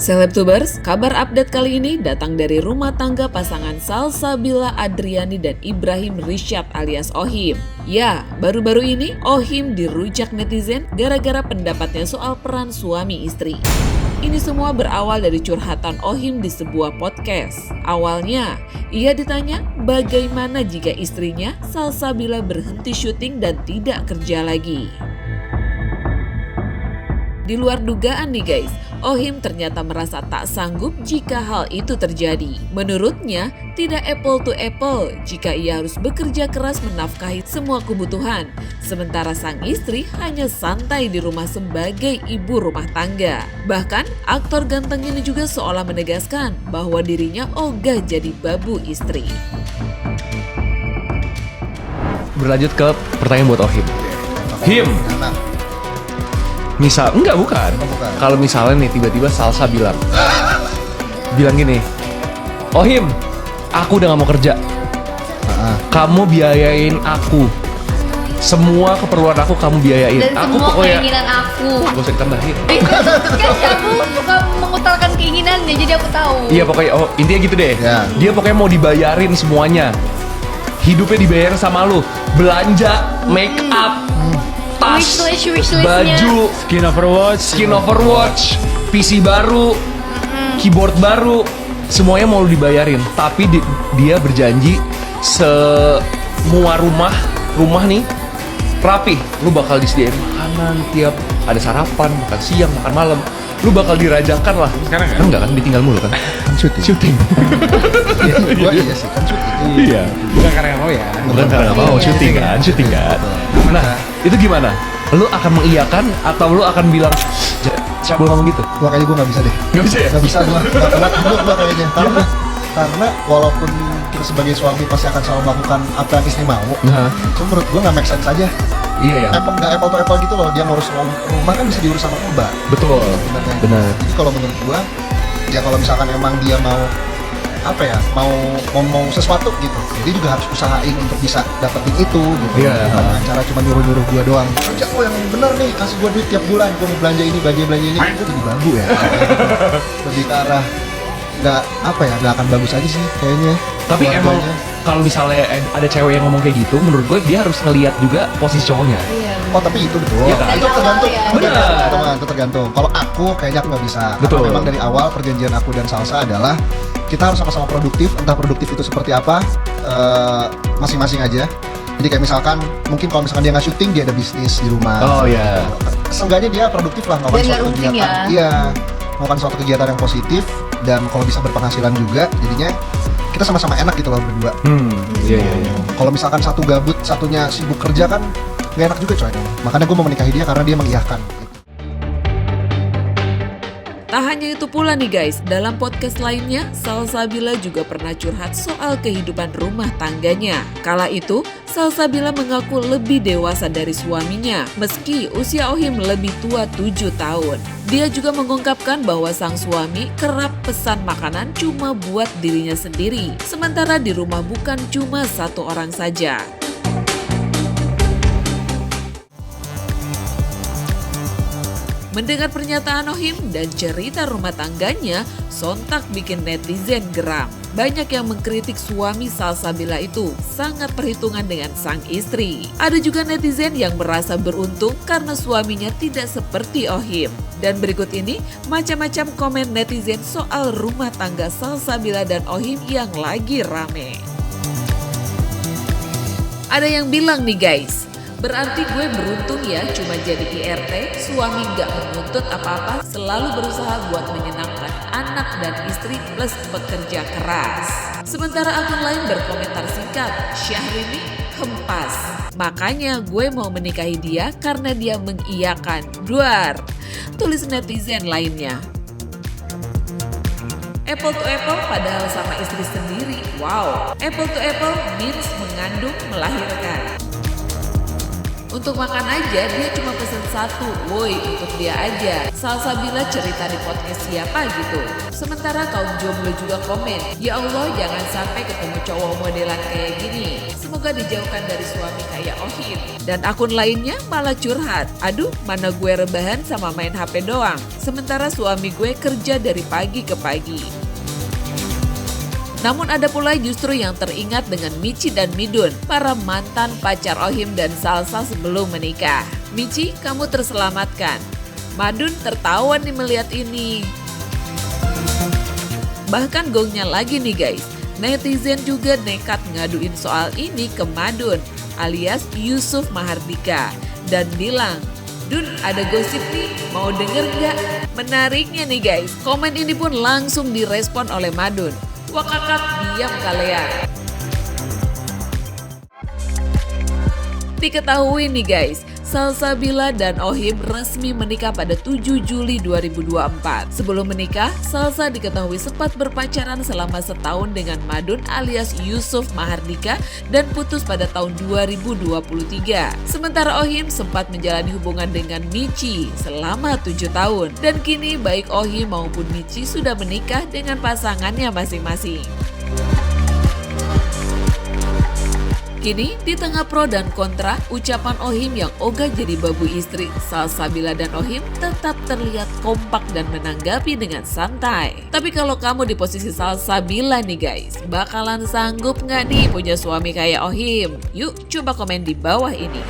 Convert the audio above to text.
Selebtubers, kabar update kali ini datang dari rumah tangga pasangan Salsabila Adriani dan Ibrahim Rishad alias Ohim. Ya, baru-baru ini Ohim dirujak netizen gara-gara pendapatnya soal peran suami istri. Ini semua berawal dari curhatan Ohim di sebuah podcast. Awalnya, ia ditanya bagaimana jika istrinya Salsabila berhenti syuting dan tidak kerja lagi. Di luar dugaan nih guys, Ohim ternyata merasa tak sanggup jika hal itu terjadi. Menurutnya, tidak apple to apple jika ia harus bekerja keras menafkahi semua kebutuhan, sementara sang istri hanya santai di rumah sebagai ibu rumah tangga. Bahkan, aktor ganteng ini juga seolah menegaskan bahwa dirinya ogah jadi babu istri. Berlanjut ke pertanyaan buat Ohim. Him! Bukan. Kalau misalnya nih tiba-tiba Salsa bilang gini, Ohim, aku udah gak mau kerja. Kamu biayain aku. Semua keperluan aku kamu biayain. Dan aku semua pokoknya keinginan aku. Gak usah ditambahin. Kan aku suka mengutarakan keinginannya, jadi aku tahu. Iya pokoknya, intinya gitu deh. Ya. Dia pokoknya mau dibayarin semuanya. Hidupnya dibayarin sama lu. Belanja, make up, tas, Wishlist-nya. baju, skin overwatch, PC baru, keyboard baru, semuanya mau lu dibayarin. Tapi dia berjanji semua rumah nih rapi. Lu bakal disediain makanan tiap ada sarapan, makan siang, makan malam. Lu bakal dirajakan lah. Sekarang enggak kan ditinggal mulu kan? Syuting. Iya sih, kan syuting. Iya. Bukan karena mau ya. Bukan karena mau syuting kan. Nah, itu gimana? Lu akan mengiyakan atau lu akan bilang siapa ngomong gitu? Gua kayaknya gue gak bisa deh. Gak bisa ya? Gak bisa gua kayaknya. Karena walaupun kita sebagai suami pasti akan selalu melakukan apa yang istri mau, cuma menurut gue gak make sense aja. Iya ya. Gak apple to apple gitu loh. Dia ngurus rumah kan bisa diurus sama mbak. Betul. Sebenarnya. Benar. Jadi kalau menurut gue, ya kalau misalkan emang dia mau mau sesuatu gitu, dia juga harus usahain untuk bisa dapetin itu gitu. Iya. Bukan dengan cara cuma nyuruh gua doang. Kerja gua yang bener nih, kasih gua duit tiap bulan, gua mau belanja ini, belanja ini, itu jadi babu ya. Lebih ke arah nggak akan bagus aja sih kayaknya. Tapi emang keluarganya. kalau misalnya ada cewek yang ngomong kayak gitu, menurut gue dia harus ngelihat juga posisi cowoknya. Oh tapi itu betul. Iya kan? Itu tergantung. Ya. Benar. Teman, itu tergantung. Kalau aku kayaknya aku nggak bisa. Betul. Karena memang dari awal perjanjian aku dan Salsa adalah kita harus sama-sama produktif. Entah produktif itu seperti apa, masing-masing aja. Jadi kayak misalkan, mungkin kalau misalkan dia nggak syuting, dia ada bisnis di rumah. Oh iya. Seenggaknya dia produktif lah melakukan Dan nggak suatu routine kegiatan. ya. Iya, melakukan suatu kegiatan yang positif dan kalau bisa berpenghasilan juga. Jadinya kita sama-sama enak gitu loh berdua. Iya. Kalau misalkan satu gabut, satunya sibuk kerja kan nggak enak juga coy. Makanya gue mau menikahi dia karena dia mengiyakan. Tak hanya itu pula nih guys, dalam podcast lainnya, Salsabila juga pernah curhat soal kehidupan rumah tangganya. Kala itu, Salsabila mengaku lebih dewasa dari suaminya, meski usia Ohim lebih tua 7 tahun. Dia juga mengungkapkan bahwa sang suami kerap pesan makanan cuma buat dirinya sendiri, sementara di rumah bukan cuma satu orang saja. Mendengar pernyataan Ohim dan cerita rumah tangganya, sontak bikin netizen geram. Banyak yang mengkritik suami Salsabila itu sangat perhitungan dengan sang istri. Ada juga netizen yang merasa beruntung karena suaminya tidak seperti Ohim. Dan berikut ini macam-macam komen netizen soal rumah tangga Salsabila dan Ohim yang lagi rame. Ada yang bilang nih guys, berarti gue beruntung ya cuma jadi IRT, suami gak menuntut apa-apa, selalu berusaha buat menyenangkan anak dan istri plus bekerja keras. Sementara akun lain berkomentar singkat, Syahrini hempas. Makanya gue mau menikahi dia karena dia mengiyakan. Duar, tulis netizen lainnya. Apple to apple padahal sama istri sendiri. Wow, apple to apple means mengandung, melahirkan. Untuk makan aja dia cuma pesen satu, woi untuk dia aja. Salsabila cerita di podcast siapa gitu. Sementara kaum jomblo juga komen, ya Allah jangan sampai ketemu cowok modelan kayak gini. Semoga semoga dijauhkan dari suami kayak Ohim. Dan akun lainnya malah curhat, aduh mana gue rebahan sama main HP doang, sementara suami gue kerja dari pagi ke pagi. Namun ada pula justru yang teringat dengan Michi dan Midun, para mantan pacar Ohim dan Salsa sebelum menikah. Michi, kamu terselamatkan. Madun tertawa nih melihat ini. Bahkan gongnya lagi nih guys, netizen juga nekat ngaduin soal ini ke Madun alias Yusuf Mahardika dan bilang, Dun ada gosip nih, mau denger gak? Menariknya nih guys, komen ini pun langsung direspon oleh Madun. Wah kakak, diam kalian. Diketahui nih guys, Salsabila dan Ohim resmi menikah pada 7 Juli 2024. Sebelum menikah, Salsa diketahui sempat berpacaran selama setahun dengan Madun alias Yusuf Mahardika dan putus pada tahun 2023. Sementara Ohim sempat menjalani hubungan dengan Michi selama 7 tahun. Dan kini baik Ohim maupun Michi sudah menikah dengan pasangannya masing-masing. Kini, di tengah pro dan kontra, ucapan Ohim yang ogah jadi babu istri, Salsabila dan Ohim tetap terlihat kompak dan menanggapi dengan santai. Tapi kalau kamu di posisi Salsabila nih guys, bakalan sanggup nggak nih punya suami kayak Ohim? Yuk coba komen di bawah ini.